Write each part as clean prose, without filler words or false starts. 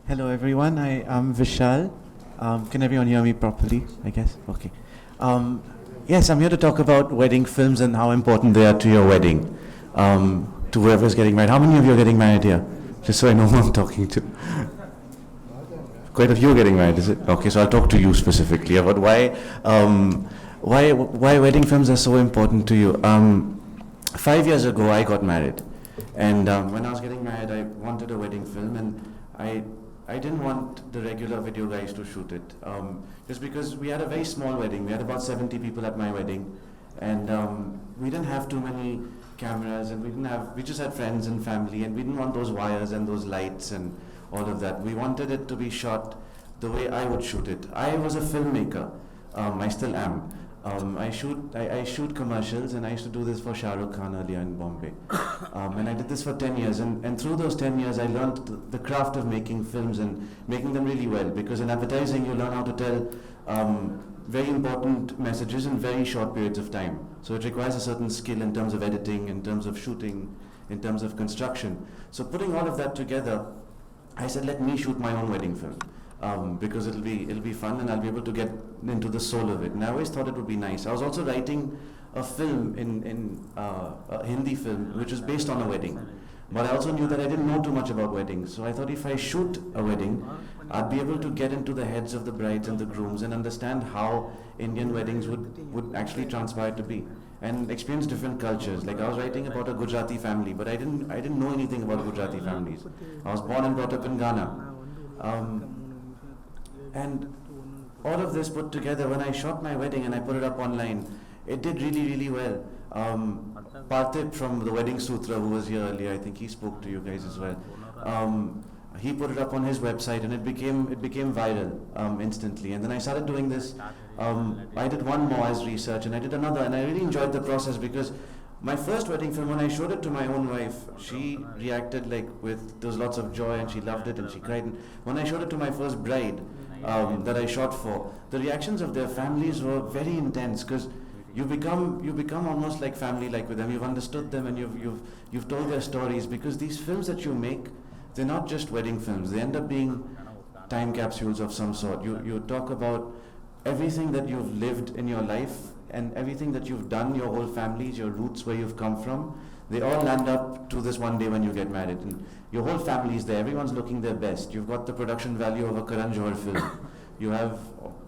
Hello, everyone. I am Vishal. Can everyone hear me properly? I guess. Okay. Um, yes, I'm here to talk about wedding films and how important they are to your wedding, to whoever's getting married. How many of you are getting married here? Just so I know who I'm talking to. Quite a few are getting married, is it? Okay, so I'll talk to you specifically about why wedding films are so important to you. 5 years ago, I got married, and when I was getting married, I wanted a wedding film, and I I didn't want the regular video guys to shoot it, just because we had a very small wedding. We had about 70 people at my wedding, and we didn't have too many cameras, and we just had friends and family, and we didn't want those wires and those lights and all of that. We wanted it to be shot the way I would shoot it. I was a filmmaker. I still am. I shoot commercials, and I used to do this for Shah Rukh Khan earlier in Bombay. And I did this for 10 years, and through those 10 years I learned the craft of making films and making them really well, because in advertising you learn how to tell very important messages in very short periods of time. So it requires a certain skill in terms of editing, in terms of shooting, in terms of construction. So putting all of that together, I said, let me shoot my own wedding film. Because it'll be fun, and I'll be able to get into the soul of it. And I always thought it would be nice. I was also writing a film in a Hindi film which was based on a wedding, but I also knew that I didn't know too much about weddings. So I thought if I shoot a wedding, I'd be able to get into the heads of the brides and the grooms and understand how Indian weddings would actually transpire to be, and experience different cultures. Like I was writing about a Gujarati family, but I didn't know anything about Gujarati families. I was born and brought up in Ghana. And all of this put together, when I shot my wedding and I put it up online, it did really, really well. Partip from the Wedding Sutra, who was here earlier, I think he spoke to you guys as well. He put it up on his website, and it became viral instantly. And then I started doing this. I did one more as research, and I did another, and I really enjoyed the process, because my first wedding film, when I showed it to my own wife, she reacted there was lots of joy, and she loved it, and she cried. And when I showed it to my first bride, that I shot for, the reactions of their families were very intense, because you become almost like family, like with them. You've understood them, and you've told their stories, because these films that you make, they're not just wedding films. They end up being time capsules of some sort. You talk about everything that you've lived in your life, and everything that you've done, your whole families, your roots, where you've come from. They all land up to this one day when you get married, and your whole family is there. Everyone's looking their best. You've got the production value of a Karan Johar film. You have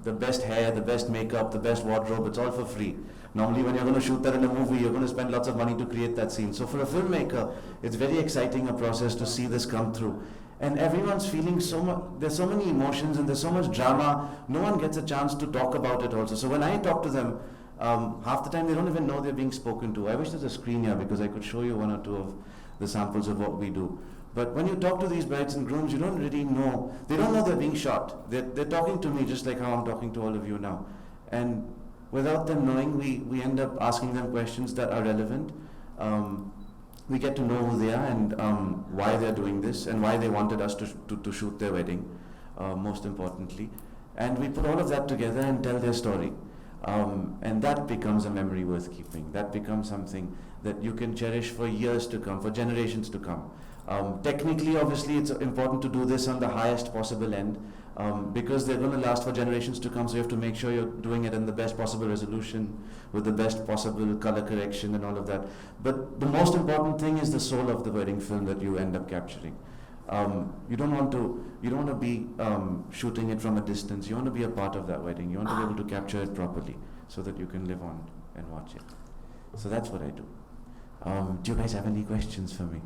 the best hair, the best makeup, the best wardrobe. It's all for free. Normally, when you're going to shoot that in a movie, you're going to spend lots of money to create that scene. So for a filmmaker, it's very exciting a process to see this come through. And everyone's feeling so much. There's so many emotions, and there's so much drama. No one gets a chance to talk about it also. So when I talk to them, half the time they don't even know they're being spoken to. I wish there's a screen here, because I could show you one or two of the samples of what we do. But when you talk to these brides and grooms, you don't really know. They don't know they're being shot. They're talking to me just like how I'm talking to all of you now. And without them knowing, we end up asking them questions that are relevant. We get to know who they are, and why they're doing this, and why they wanted us to shoot their wedding, most importantly. And we put all of that together and tell their story. And that becomes a memory worth keeping. That becomes something that you can cherish for years to come, for generations to come. Technically, obviously, it's important to do this on the highest possible end, because they're going to last for generations to come. So you have to make sure you're doing it in the best possible resolution, with the best possible color correction and all of that. But the most important thing is the soul of the wedding film that you end up capturing. You don't want to be shooting it from a distance. You want to be a part of that wedding. You want to be able to capture it properly, so that you can live on and watch it. So that's what I do. Do you guys have any questions for me?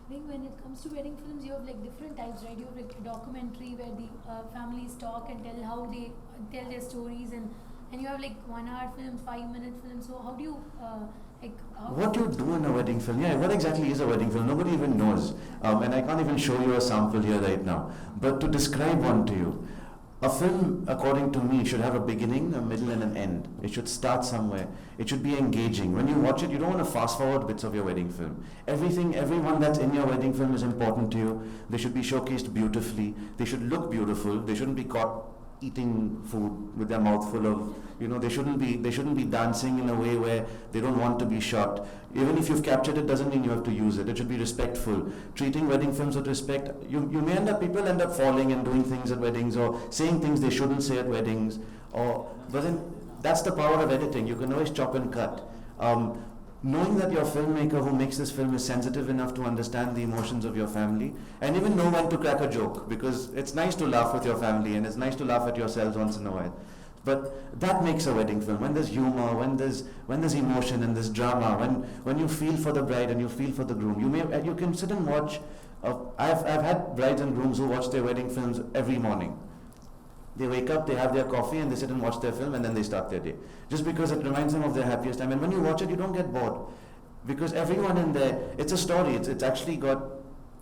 I think when it comes to wedding films, you have like different types, right? You have like a documentary where the families talk and tell how they tell their stories, and you have like 1 hour films, 5-minute films. So how do you what do you do in a wedding film? Yeah, what exactly is a wedding film? Nobody even knows. And I can't even show you a sample here right now. But to describe one to you, a film, according to me, should have a beginning, a middle, and an end. It should start somewhere. It should be engaging. When you watch it, you don't want to fast forward bits of your wedding film. Everyone that's in your wedding film is important to you. They should be showcased beautifully. They should look beautiful. They shouldn't be caught eating food with their mouth full of, they shouldn't be dancing in a way where they don't want to be shot. Even if you've captured it, doesn't mean you have to use it. It should be respectful. Treating wedding films with respect, people end up falling and doing things at weddings, or saying things they shouldn't say at weddings, but then that's the power of editing. You can always chop and cut. Knowing that your filmmaker who makes this film is sensitive enough to understand the emotions of your family, and even know when to crack a joke, because it's nice to laugh with your family and it's nice to laugh at yourselves once in a while. But that makes a wedding film. When there's humor, when there's emotion and there's drama, when you feel for the bride and you feel for the groom, you can sit and watch. I've had brides and grooms who watch their wedding films every morning. They wake up, they have their coffee, and they sit and watch their film, and then they start their day. Just because it reminds them of their happiest time. And when you watch it, you don't get bored. Because everyone in there, it's a story. It's actually got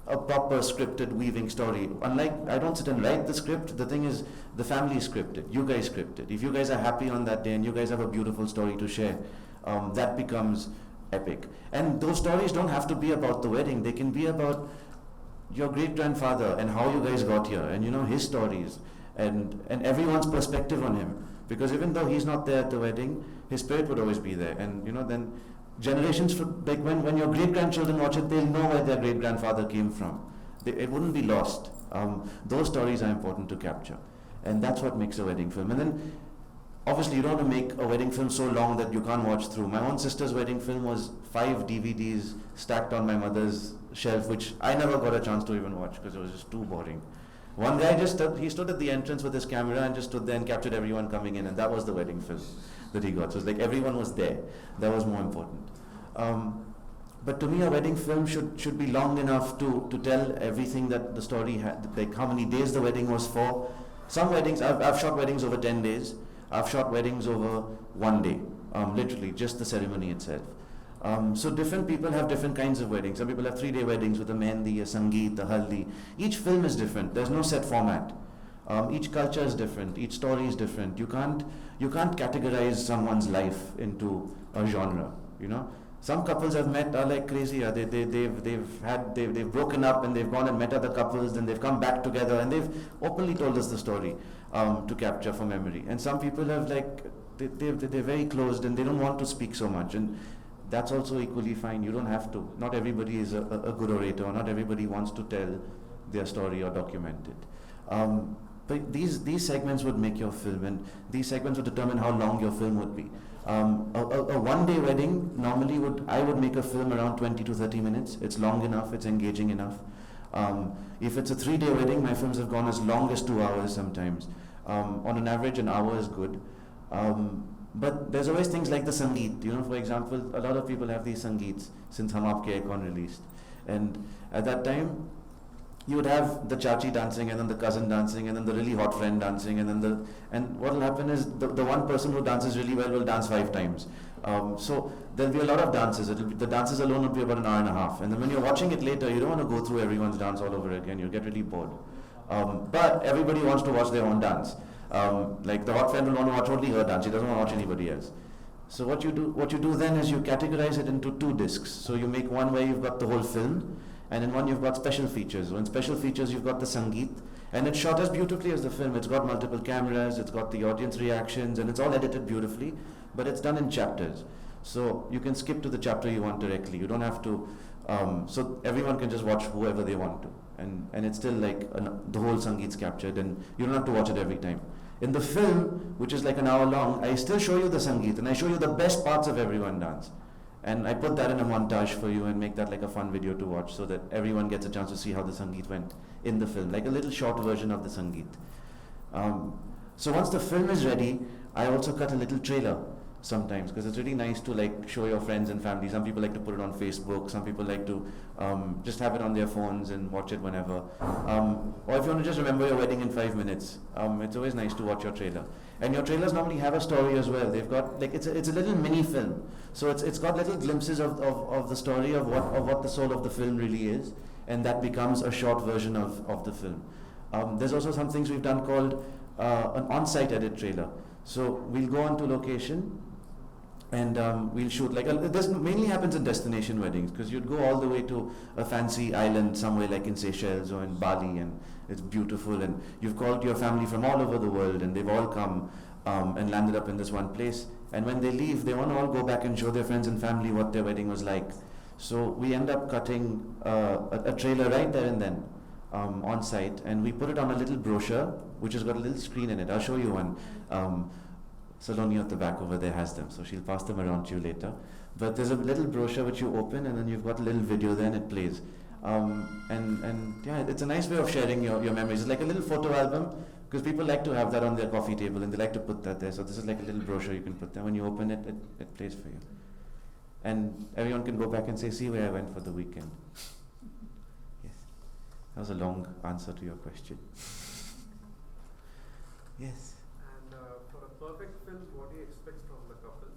a proper scripted weaving story. Unlike, I don't sit and write the script. The thing is, the family is scripted. You guys scripted. If you guys are happy on that day and you guys have a beautiful story to share, that becomes epic. And those stories don't have to be about the wedding. They can be about your great-grandfather and how you guys got here, and his stories. And everyone's perspective on him, because even though he's not there at the wedding, his spirit would always be there. And then generations when your great grandchildren watch it, they'll know where their great grandfather came from. It wouldn't be lost. Those stories are important to capture, and that's what makes a wedding film. And then obviously you don't want to make a wedding film so long that you can't watch through. My own sister's wedding film was 5 DVDs stacked on my mother's shelf, which I never got a chance to even watch because it was just too boring. One guy he stood at the entrance with his camera and just stood there and captured everyone coming in, and that was the wedding film that he got. So it's like everyone was there. That was more important. But to me, a wedding film should be long enough to tell everything that the story had, like how many days the wedding was for. Some weddings, I've shot weddings over 10 days. I've shot weddings over 1 day, literally just the ceremony itself. So different people have different kinds of weddings. Some people have 3-day weddings with a mehndi, a sangeet, a haldi. Each film is different. There's no set format. Each culture is different. Each story is different. You can't categorize someone's life into a genre. Some couples I've met are like crazy. They've broken up and they've gone and met other couples, then they've come back together and they've openly told us the story to capture for memory. And some people have they're very closed and they don't want to speak so much. And that's also equally fine. You don't have to. Not everybody is a good orator. Not everybody wants to tell their story or document it. But these segments would make your film, and these segments would determine how long your film would be. A 1-day wedding, normally I would make a film around 20 to 30 minutes. It's long enough, it's engaging enough. If it's a 3-day wedding, my films have gone as long as 2 hours sometimes. On an average, an hour is good. But there's always things like the sangeet. For example, a lot of people have these sangeets since Hum Aapke Hain Kaun released. And at that time, you would have the chachi dancing, and then the cousin dancing, and then the really hot friend dancing, and what will happen is the one person who dances really well will dance 5 times. So there'll be a lot of dances. The dances alone will be about an hour and a half. And then when you're watching it later, you don't want to go through everyone's dance all over again. You'll get really bored. But everybody wants to watch their own dance. Like the hot friend will want to watch only her dance. She doesn't want to watch anybody else. So what you do then is you categorize it into 2 discs. So you make one where you've got the whole film, and in one you've got special features. So in special features you've got the sangeet, and it's shot as beautifully as the film. It's got multiple cameras, it's got the audience reactions, and it's all edited beautifully, but it's done in chapters. So you can skip to the chapter you want directly. You don't have to, so everyone can just watch whoever they want to. And it's still like the whole sangeet's captured, and you don't have to watch it every time. In the film, which is like an hour long, I still show you the sangeet, and I show you the best parts of everyone dance. And I put that in a montage for you and make that like a fun video to watch, so that everyone gets a chance to see how the sangeet went in the film, like a little short version of the sangeet. So once the film is ready, I also cut a little trailer sometimes, because it's really nice to like show your friends and family. Some people like to put it on Facebook, some people like to just have it on their phones and watch it whenever. Or if you want to just remember your wedding in 5 minutes, it's always nice to watch your trailer. And your trailers normally have a story as well. They've got like it's a little mini film, so it's got little glimpses of the story of what the soul of the film really is, and that becomes a short version of the film. There's also some things we've done called an on-site edit trailer. So we'll go onto location, and we'll shoot this mainly happens in destination weddings, because you'd go all the way to a fancy island somewhere like in Seychelles or in Bali, and it's beautiful, and you've called your family from all over the world, and they've all come and landed up in this one place, and when they leave they want to all go back and show their friends and family what their wedding was like. So we end up cutting a trailer right there and then on site, and we put it on a little brochure which has got a little screen in it. I'll show you one. Saloni at the back over there has them, so she'll pass them around to you later. But there's a little brochure which you open, and then you've got a little video there, and it plays. And yeah, it's a nice way of sharing your memories. It's like a little photo album, because people like to have that on their coffee table, and they like to put that there. So this is like a little brochure you can put there. When you open it, it plays for you. And everyone can go back and say, see where I went for the weekend. Yes. That was a long answer to your question. Yes. And for a perfect film, what do you expect from the couple?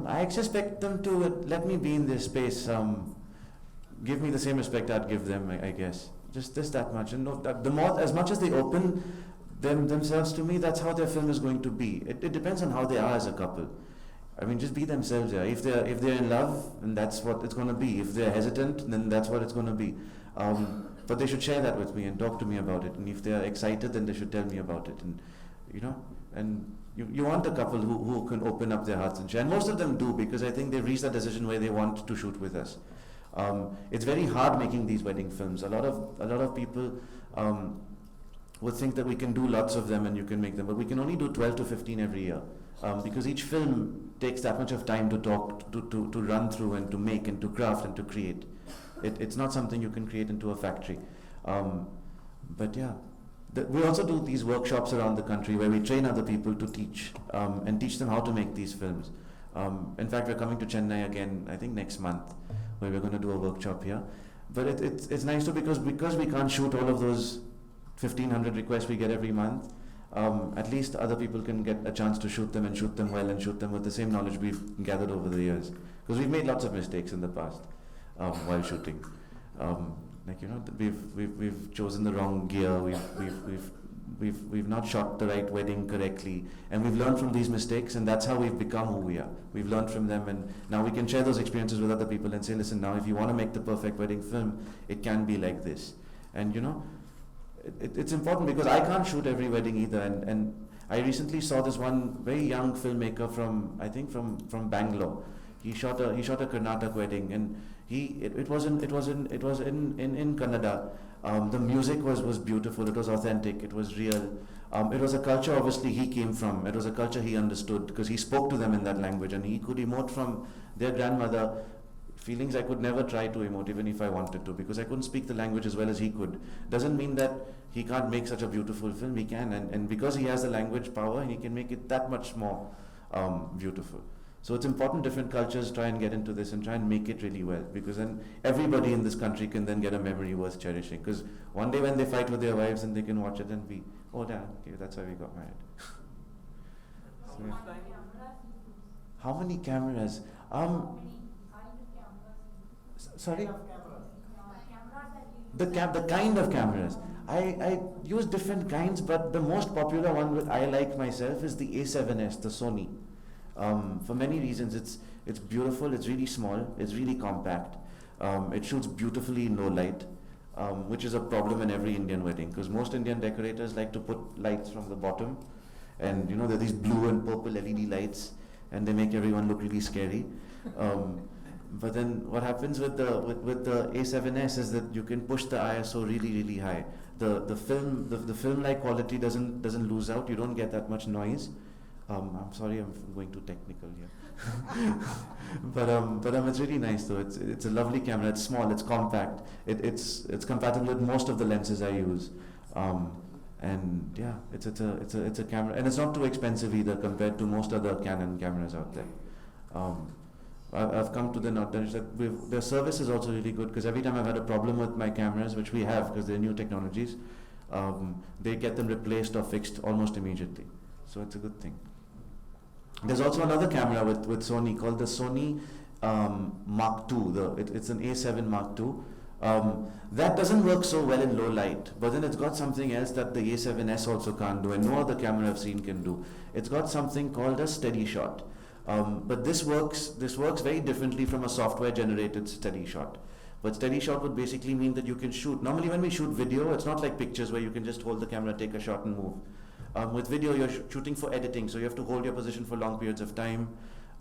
I expect them to let me be in their space, give me the same respect I'd give them, I guess. Just that much. And no, the more, as much as they open themselves to me, that's how their film is going to be. It depends on how they are as a couple. I mean, just be themselves. Yeah. If they're in love, then that's what it's going to be. If they're hesitant, then that's what it's going to be. But they should share that with me and talk to me about it. And if they're excited, then they should tell me about it. And you want a couple who can open up their hearts and share. And most of them do, because I think they've reached that decision where they want to shoot with us. It's very hard making these wedding films. A lot of people would think that we can do lots of them and you can make them, but we can only do 12 to 15 every year, because each film takes that much of time to talk, to run through, and to make, and to craft, and to create. It's not something you can create into a factory. But yeah, we also do these workshops around the country where we train other people to teach, and teach them how to make these films. In fact, we're coming to Chennai again, I think next month, where we're going to do a workshop here. But it's nice too, because we can't shoot all of those 1,500 requests we get every month. At least other people can get a chance to shoot them, and shoot them well, and shoot them with the same knowledge we've gathered over the years. Because we've made lots of mistakes in the past while shooting. We've chosen the wrong gear. We've not shot the right wedding correctly, and we've learned from these mistakes, and that's how we've become who we are. We've learned from them, and now we can share those experiences with other people and say, listen, now if you want to make the perfect wedding film, it can be like this. And it's important, because I can't shoot every wedding either, and I recently saw this one very young filmmaker from Bangalore. He shot a Karnataka wedding, and it was in Kannada. The music was beautiful. It was authentic. It was real. It was a culture obviously he came from. It was a culture he understood, because he spoke to them in that language, and he could emote from their grandmother feelings I could never try to emote, even if I wanted to, because I couldn't speak the language as well as he could. Doesn't mean that he can't make such a beautiful film. He can, and because he has the language power, he can make it that much more beautiful. So it's important different cultures try and get into this and try and make it really well, because then everybody in this country can then get a memory worth cherishing. Because one day when they fight with their wives, and they can watch it and be, oh damn, okay, that's why we got married. So, yeah. How many cameras? Sorry? The kind of cameras. I use different kinds, but the most popular one I like myself is the A7S, the Sony. For many reasons. It's beautiful, it's really small, it's really compact. It shoots beautifully in low light, which is a problem in every Indian wedding, because most Indian decorators like to put lights from the bottom, and there are these blue and purple LED lights, and they make everyone look really scary. But then what happens with the A7S is that you can push the ISO really, really high. The film-like quality doesn't lose out. You don't get that much noise. I'm sorry, I'm going too technical here. but it's really nice though. It's a lovely camera. It's small. It's compact. It's compatible with most of the lenses I use. And yeah, it's a camera, and it's not too expensive either compared to most other Canon cameras out there. I've come to the knowledge that their service is also really good, because every time I've had a problem with my cameras, which we have because they're new technologies, they get them replaced or fixed almost immediately. So it's a good thing. There's also another camera with Sony called the Sony Mark II. It's an A7 Mark II. That doesn't work so well in low light, but then it's got something else that the A7S also can't do, and no other camera I've seen can do. It's got something called a steady shot. But this works very differently from a software generated steady shot. But steady shot would basically mean that you can shoot. Normally when we shoot video, it's not like pictures where you can just hold the camera, take a shot and move. With video, you're shooting for editing, so you have to hold your position for long periods of time.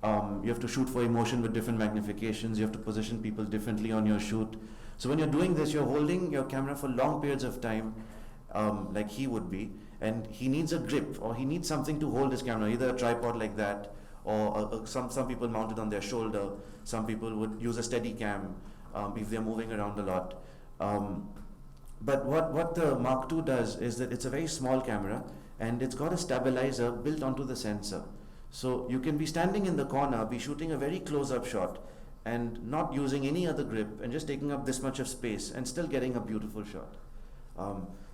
You have to shoot for emotion with different magnifications. You have to position people differently on your shoot. So when you're doing this, you're holding your camera for long periods of time, like he would be, and he needs a grip, or he needs something to hold his camera, either a tripod like that, or some people mount it on their shoulder. Some people would use a steady cam if they're moving around a lot. But what the Mark II does is that it's a very small camera, and it's got a stabilizer built onto the sensor. So you can be standing in the corner, be shooting a very close-up shot, and not using any other grip, and just taking up this much of space, and still getting a beautiful shot.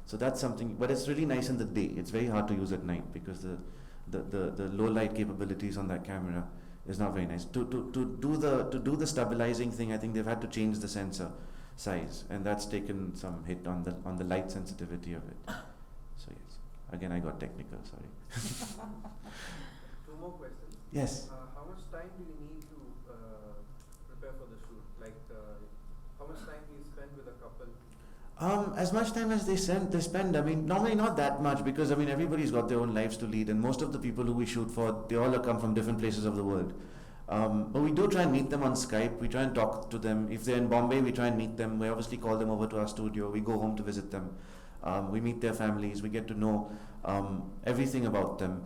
So that's something, but it's really nice in the day. It's very hard to use at night because the low light capabilities on that camera is not very nice. To do the stabilizing thing, I think they've had to change the sensor size, and that's taken some hit on the light sensitivity of it. So yes, again I got technical. Sorry. Two more questions. Yes. How much time do you need to prepare for the shoot? Like, how much time do you spend with a couple? As much time as they spend. I mean, normally not that much because I mean everybody's got their own lives to lead, and most of the people who we shoot for, they all come from different places of the world. But we do try and meet them on Skype. We try and talk to them. If they're in Bombay, we try and meet them. We obviously call them over to our studio. We go home to visit them. We meet their families. We get to know everything about them.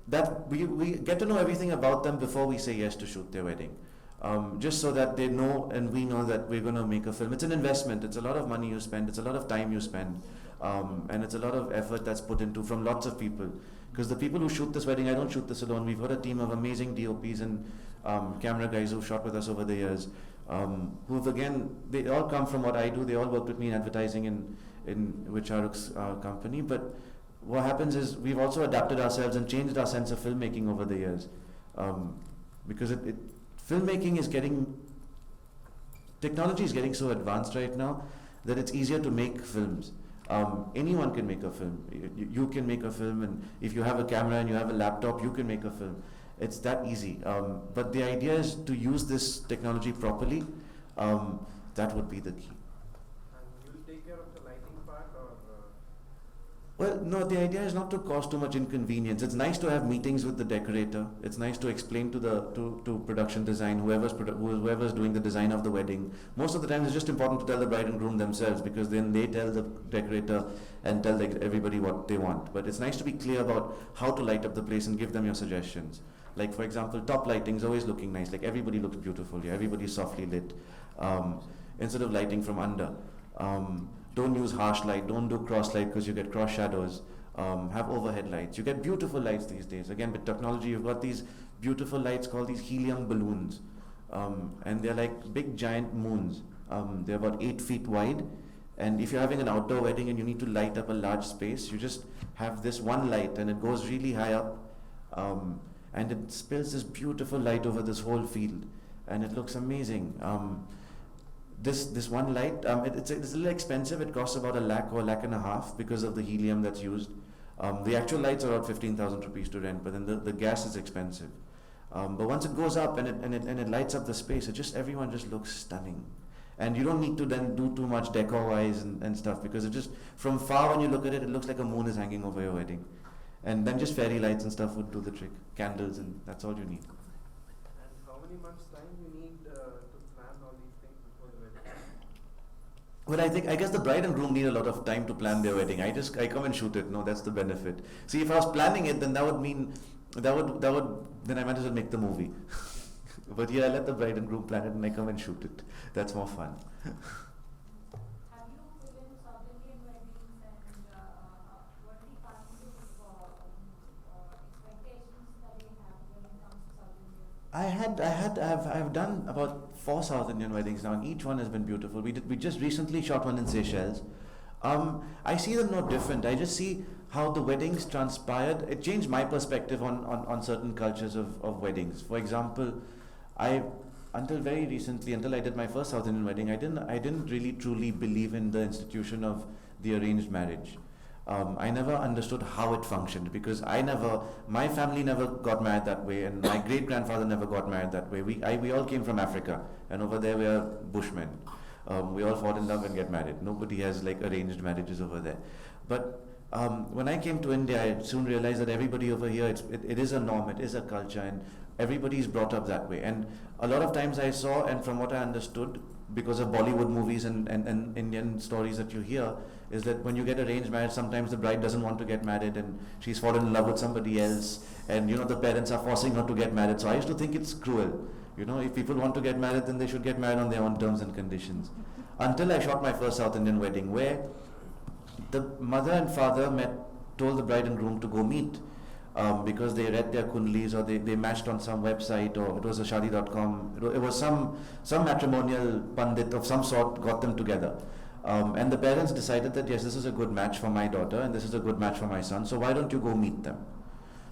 That we get to know everything about them before we say yes to shoot their wedding. Just so that they know and we know that we're going to make a film. It's an investment. It's a lot of money you spend. It's a lot of time you spend. And it's a lot of effort that's put into from lots of people. Because the people who shoot this wedding, I don't shoot this alone. We've got a team of amazing DOPs and camera guys who've shot with us over the years. Who've again, they all come from what I do. They all worked with me in advertising with Shahruk's company. But what happens is we've also adapted ourselves and changed our sense of filmmaking over the years. Because filmmaking is technology is getting so advanced right now that it's easier to make films. Anyone can make a film. You can make a film, and if you have a camera and you have a laptop, you can make a film. It's that easy. But the idea is to use this technology properly. That would be the key. And you'll take care of the lighting part, or? Well, no, the idea is not to cause too much inconvenience. It's nice to have meetings with the decorator. It's nice to explain to production design, whoever's doing the design of the wedding. Most of the time it's just important to tell the bride and groom themselves, because then they tell the decorator and tell everybody what they want. But it's nice to be clear about how to light up the place and give them your suggestions. Like for example, top lighting is always looking nice. Like everybody looks beautiful here. Everybody's softly lit. Instead of lighting from under. Don't use harsh light, don't do cross light because you get cross shadows. Have overhead lights. You get beautiful lights these days. Again, with technology, you've got these beautiful lights called these helium balloons. And they're like big giant moons. They're about 8 feet wide. And if you're having an outdoor wedding and you need to light up a large space, you just have this one light and it goes really high up. And it spills this beautiful light over this whole field. And it looks amazing. This one light, it's a little expensive. It costs about $1 lakh or $1.5 lakh because of the helium that's used. The actual lights are about 15,000 rupees to rent, but then the gas is expensive. But once it goes up and it lights up the space, everyone just looks stunning. And you don't need to then do too much decor-wise and stuff, because it just, from far when you look at it, it looks like a moon is hanging over your wedding. And then just fairy lights and stuff would do the trick. Candles, and that's all you need. And how many months time you need to plan all these things before the wedding? Well, I guess the bride and groom need a lot of time to plan their wedding. I come and shoot it. No, that's the benefit. See, if I was planning it, then that would mean then I might as well make the movie. But yeah, I let the bride and groom plan it, and I come and shoot it. That's more fun. Have you filmed South Indian weddings, and what are the customers' expectations that you have when it comes to South Indian? I've done about 4 South Indian weddings now, and each one has been beautiful. We just recently shot one in Seychelles. I see them no different. I just see how the weddings transpired. It changed my perspective on certain cultures of weddings. For example, until very recently, until I did my first South Indian wedding, I didn't really truly believe in the institution of the arranged marriage. I never understood how it functioned, because my family never got married that way, and my great grandfather never got married that way. We all came from Africa, and over there we are Bushmen. We all fall in love and get married. Nobody has like arranged marriages over there. But when I came to India, I soon realized that everybody over here, it is a norm, it is a culture, and everybody is brought up that way. And a lot of times I saw, and from what I understood, because of Bollywood movies and Indian stories that you hear, is that when you get arranged marriage, sometimes the bride doesn't want to get married and she's fallen in love with somebody else, and the parents are forcing her to get married. So I used to think it's cruel. If people want to get married, then they should get married on their own terms and conditions. Until I shot my first South Indian wedding, where the mother and father told the bride and groom to go meet, because they read their kundalis, or they matched on some website, or it was a shadi.com. It was some matrimonial pandit of some sort got them together. And the parents decided that yes, this is a good match for my daughter and this is a good match for my son, so why don't you go meet them?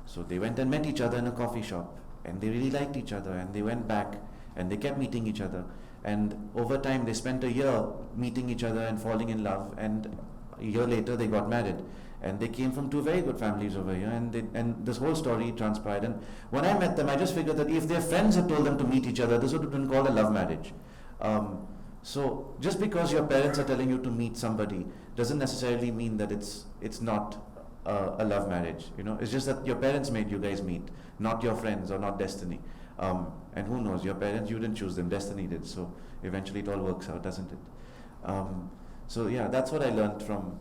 So they went and met each other in a coffee shop, and they really liked each other, and they went back and they kept meeting each other, and over time they spent a year meeting each other and falling in love, and a year later they got married, and they came from two very good families over here, and this whole story transpired. And when I met them, I just figured that if their friends had told them to meet each other, this would have been called a love marriage. So just because your parents are telling you to meet somebody doesn't necessarily mean that it's not a love marriage. It's just that your parents made you guys meet, not your friends or not destiny. And who knows, your parents, you didn't choose them, destiny did. So eventually it all works out, doesn't it? So yeah, that's what I learned from